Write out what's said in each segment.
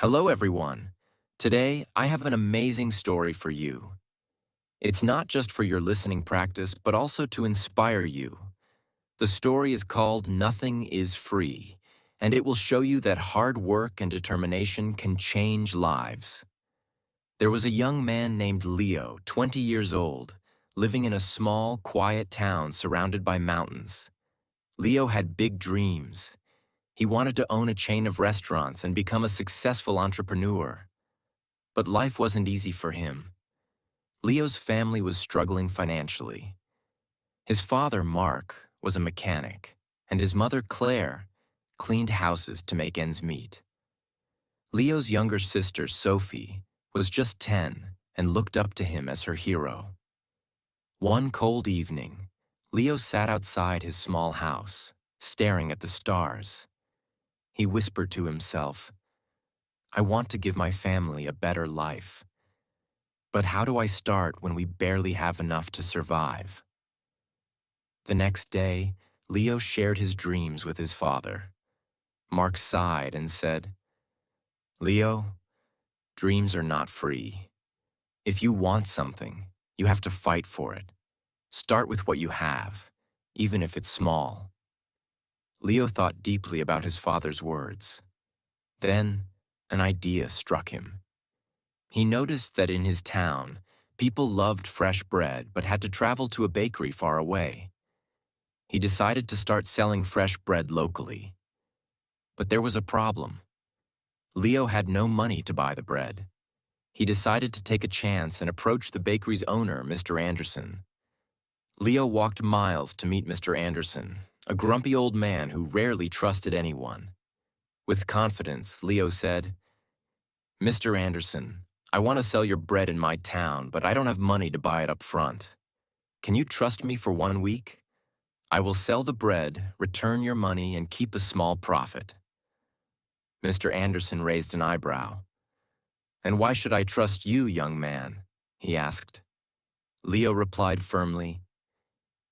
Hello, everyone. Today, I have an amazing story for you. It's not just for your listening practice, but also to inspire you. The story is called Nothing is Free, and it will show you that hard work and determination can change lives. There was a young man named Leo, 20 years old, living in a small, quiet town surrounded by mountains. Leo had big dreams. He wanted to own a chain of restaurants and become a successful entrepreneur. But life wasn't easy for him. Leo's family was struggling financially. His father, Mark, was a mechanic, and his mother, Claire, cleaned houses to make ends meet. Leo's younger sister, Sophie, was just 10 and looked up to him as her hero. One cold evening, Leo sat outside his small house, staring at the stars. He whispered to himself, "I want to give my family a better life. But how do I start when we barely have enough to survive?" The next day, Leo shared his dreams with his father. Mark sighed and said, "Leo, dreams are not free. If you want something, you have to fight for it. Start with what you have, even if it's small." Leo thought deeply about his father's words. Then, an idea struck him. He noticed that in his town, people loved fresh bread but had to travel to a bakery far away. He decided to start selling fresh bread locally. But there was a problem. Leo had no money to buy the bread. He decided to take a chance and approach the bakery's owner, Mr. Anderson. Leo walked miles to meet Mr. Anderson, a grumpy old man who rarely trusted anyone. With confidence, Leo said, "Mr. Anderson, I want to sell your bread in my town, but I don't have money to buy it up front. Can you trust me for 1 week? I will sell the bread, return your money, and keep a small profit." Mr. Anderson raised an eyebrow. "And why should I trust you, young man?" he asked. Leo replied firmly,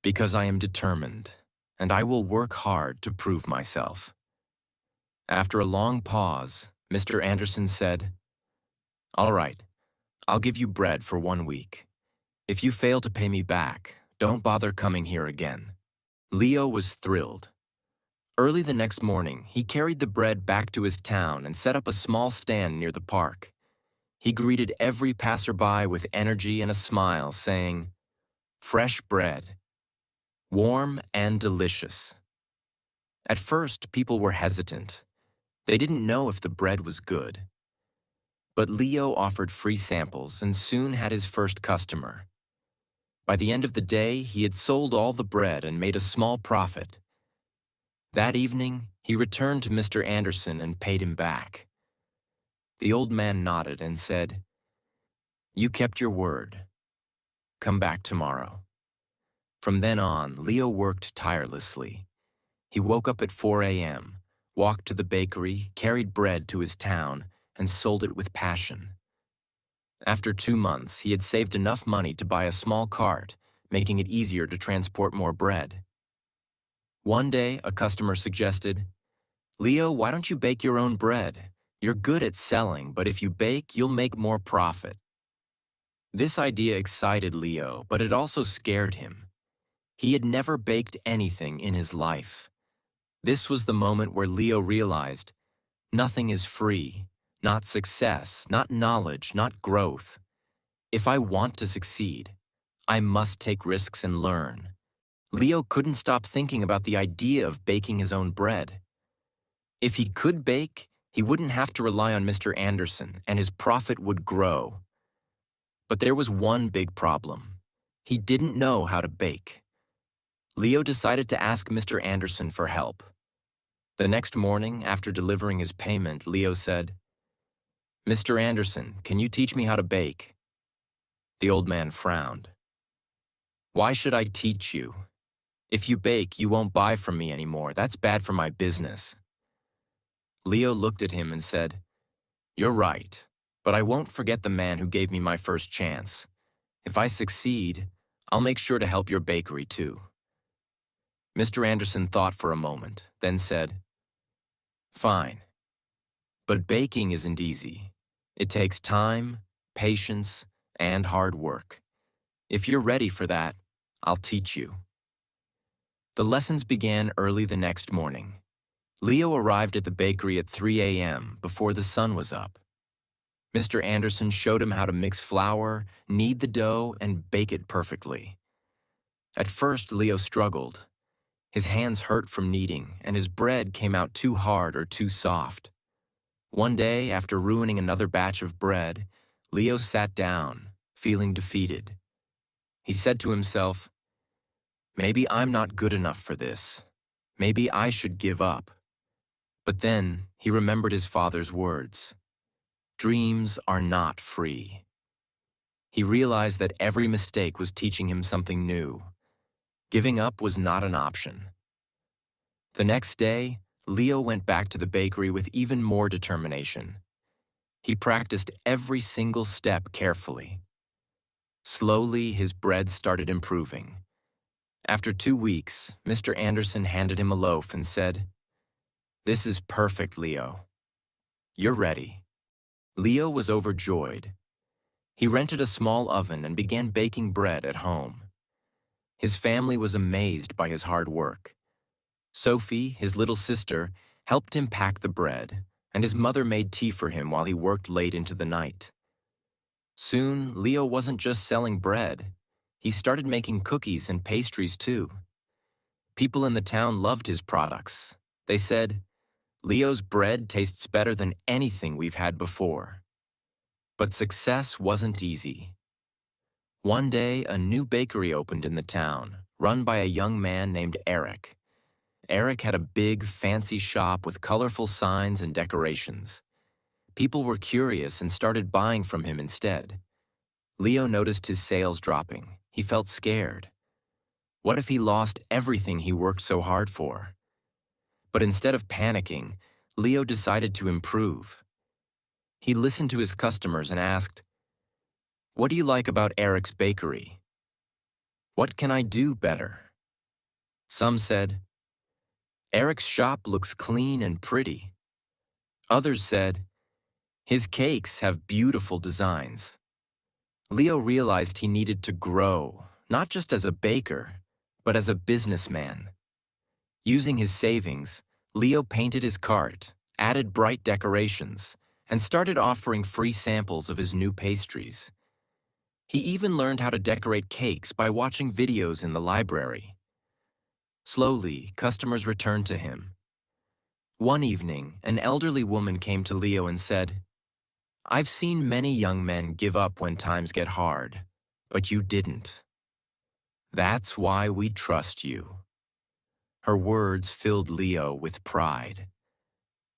"Because I am determined, and I will work hard to prove myself." After a long pause, Mr. Anderson said, "All right, I'll give you bread for 1 week. If you fail to pay me back, don't bother coming here again." Leo was thrilled. Early the next morning, he carried the bread back to his town and set up a small stand near the park. He greeted every passerby with energy and a smile, saying, "Fresh bread, warm and delicious." At first, people were hesitant. They didn't know if the bread was good. But Leo offered free samples and soon had his first customer. By the end of the day, he had sold all the bread and made a small profit. That evening, he returned to Mr. Anderson and paid him back. The old man nodded and said, "You kept your word. Come back tomorrow." From then on, Leo worked tirelessly. He woke up at 4 a.m., walked to the bakery, carried bread to his town, and sold it with passion. After 2 months, he had saved enough money to buy a small cart, making it easier to transport more bread. One day, a customer suggested, "Leo, why don't you bake your own bread? You're good at selling, but if you bake, you'll make more profit." This idea excited Leo, but it also scared him. He had never baked anything in his life. This was the moment where Leo realized, nothing is free. Not success, not knowledge, not growth. If I want to succeed, I must take risks and learn. Leo couldn't stop thinking about the idea of baking his own bread. If he could bake, he wouldn't have to rely on Mr. Anderson, and his profit would grow. But there was one big problem. He didn't know how to bake. Leo decided to ask Mr. Anderson for help. The next morning, after delivering his payment, Leo said, "Mr. Anderson, can you teach me how to bake?" The old man frowned. "Why should I teach you? If you bake, you won't buy from me anymore. That's bad for my business." Leo looked at him and said, "You're right, but I won't forget the man who gave me my first chance. If I succeed, I'll make sure to help your bakery too." Mr. Anderson thought for a moment, then said, "Fine. But baking isn't easy. It takes time, patience, and hard work. If you're ready for that, I'll teach you. The lessons began early the next morning. Leo arrived at the bakery at 3 a.m. before the sun was up. Mr. Anderson showed him how to mix flour, knead the dough, and bake it perfectly. At first, Leo struggled. His hands hurt from kneading, and his bread came out too hard or too soft. One day, after ruining another batch of bread, Leo sat down, feeling defeated. He said to himself, "Maybe I'm not good enough for this. Maybe I should give up." But then he remembered his father's words. Dreams are not free. He realized that every mistake was teaching him something new. Giving up was not an option. The next day, Leo went back to the bakery with even more determination. He practiced every single step carefully. Slowly, his bread started improving. After 2 weeks, Mr. Anderson handed him a loaf and said, "This is perfect, Leo. You're ready." Leo was overjoyed. He rented a small oven and began baking bread at home. His family was amazed by his hard work. Sophie, his little sister, helped him pack the bread, and his mother made tea for him while he worked late into the night. Soon, Leo wasn't just selling bread. He started making cookies and pastries too. People in the town loved his products. They said, "Leo's bread tastes better than anything we've had before." But success wasn't easy. One day, a new bakery opened in the town, run by a young man named Eric. Eric had a big, fancy shop with colorful signs and decorations. People were curious and started buying from him instead. Leo noticed his sales dropping. He felt scared. What if he lost everything he worked so hard for? But instead of panicking, Leo decided to improve. He listened to his customers and asked, "What do you like about Eric's bakery? What can I do better?" Some said, "Eric's shop looks clean and pretty." Others said, "His cakes have beautiful designs." Leo realized he needed to grow, not just as a baker, but as a businessman. Using his savings, Leo painted his cart, added bright decorations, and started offering free samples of his new pastries. He even learned how to decorate cakes by watching videos in the library. Slowly, customers returned to him. One evening, an elderly woman came to Leo and said, "I've seen many young men give up when times get hard, but you didn't. That's why we trust you." Her words filled Leo with pride.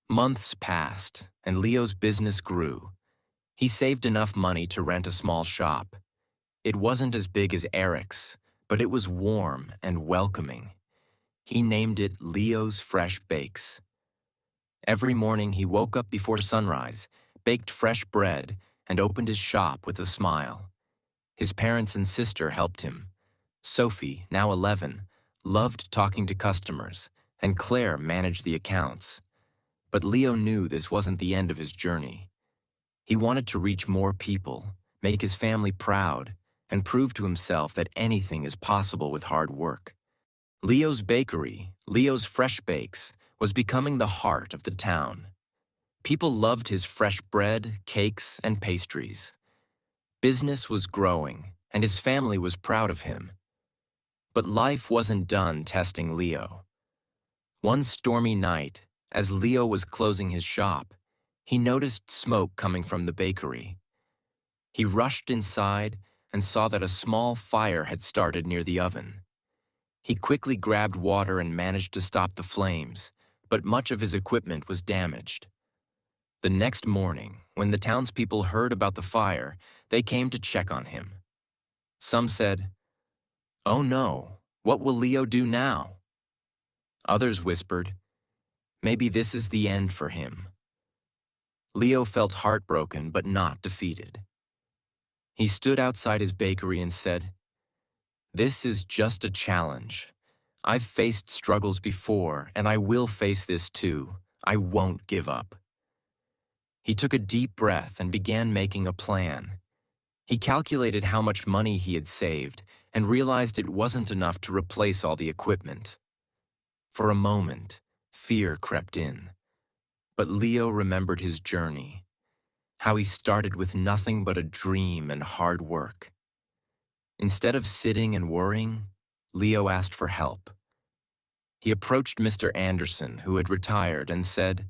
Months passed, and Leo's business grew. He saved enough money to rent a small shop. It wasn't as big as Eric's, but it was warm and welcoming. He named it Leo's Fresh Bakes. Every morning he woke up before sunrise, baked fresh bread, and opened his shop with a smile. His parents and sister helped him. Sophie, now 11, loved talking to customers, and Claire managed the accounts. But Leo knew this wasn't the end of his journey. He wanted to reach more people, make his family proud, and prove to himself that anything is possible with hard work. Leo's Bakery, Leo's Fresh Bakes, was becoming the heart of the town. People loved his fresh bread, cakes, and pastries. Business was growing, and his family was proud of him. But life wasn't done testing Leo. One stormy night, as Leo was closing his shop, he noticed smoke coming from the bakery. He rushed inside and saw that a small fire had started near the oven. He quickly grabbed water and managed to stop the flames, but much of his equipment was damaged. The next morning, when the townspeople heard about the fire, they came to check on him. Some said, "Oh no, what will Leo do now?" Others whispered, "Maybe this is the end for him." Leo felt heartbroken but not defeated. He stood outside his bakery and said, "This is just a challenge. I've faced struggles before, and I will face this too. I won't give up." He took a deep breath and began making a plan. He calculated how much money he had saved and realized it wasn't enough to replace all the equipment. For a moment, fear crept in. But Leo remembered his journey, how he started with nothing but a dream and hard work. Instead of sitting and worrying, Leo asked for help. He approached Mr. Anderson, who had retired, and said,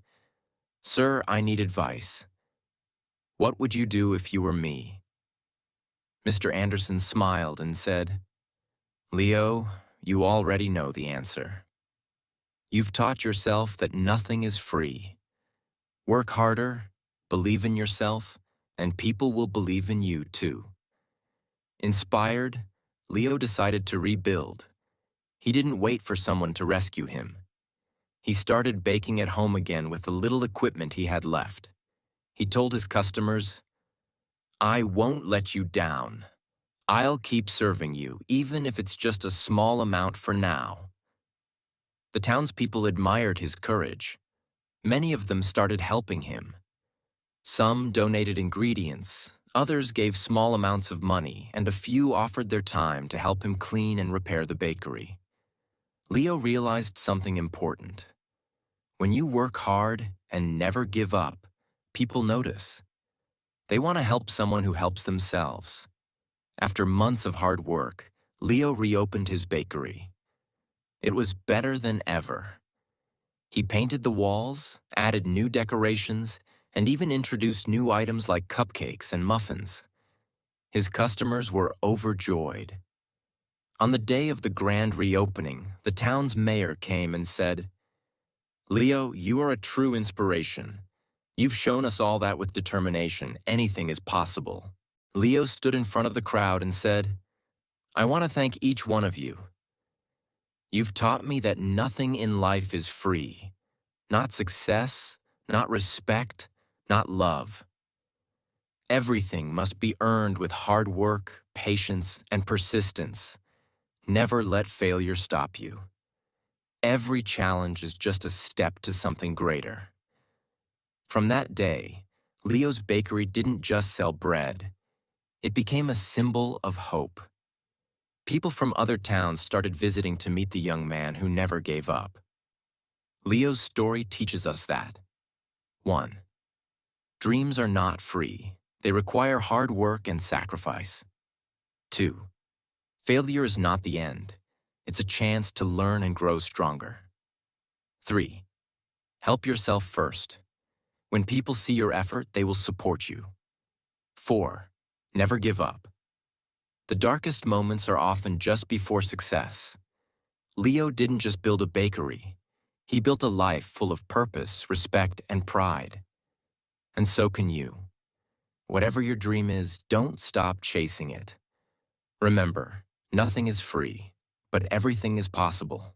"Sir, I need advice. What would you do if you were me?" Mr. Anderson smiled and said, "Leo, you already know the answer. You've taught yourself that nothing is free. Work harder, believe in yourself, and people will believe in you too." Inspired, Leo decided to rebuild. He didn't wait for someone to rescue him. He started baking at home again with the little equipment he had left. He told his customers, "I won't let you down. I'll keep serving you, even if it's just a small amount for now." The townspeople admired his courage. Many of them started helping him. Some donated ingredients, others gave small amounts of money, and a few offered their time to help him clean and repair the bakery. Leo realized something important. When you work hard and never give up, people notice. They want to help someone who helps themselves. After months of hard work, Leo reopened his bakery. It was better than ever. He painted the walls, added new decorations, and even introduced new items like cupcakes and muffins. His customers were overjoyed. On the day of the grand reopening, the town's mayor came and said, "Leo, you are a true inspiration. You've shown us all that with determination, anything is possible." Leo stood in front of the crowd and said, "I want to thank each one of you. You've taught me that nothing in life is free. Not success, not respect, not love. Everything must be earned with hard work, patience, and persistence. Never let failure stop you. Every challenge is just a step to something greater." From that day, Leo's bakery didn't just sell bread. It became a symbol of hope. People from other towns started visiting to meet the young man who never gave up. Leo's story teaches us that 1. Dreams are not free. They require hard work and sacrifice. 2. Failure is not the end. It's a chance to learn and grow stronger. 3. Help yourself first. When people see your effort, they will support you. 4. Never give up. The darkest moments are often just before success. Leo didn't just build a bakery. He built a life full of purpose, respect, and pride. And so can you. Whatever your dream is, don't stop chasing it. Remember, nothing is free, but everything is possible.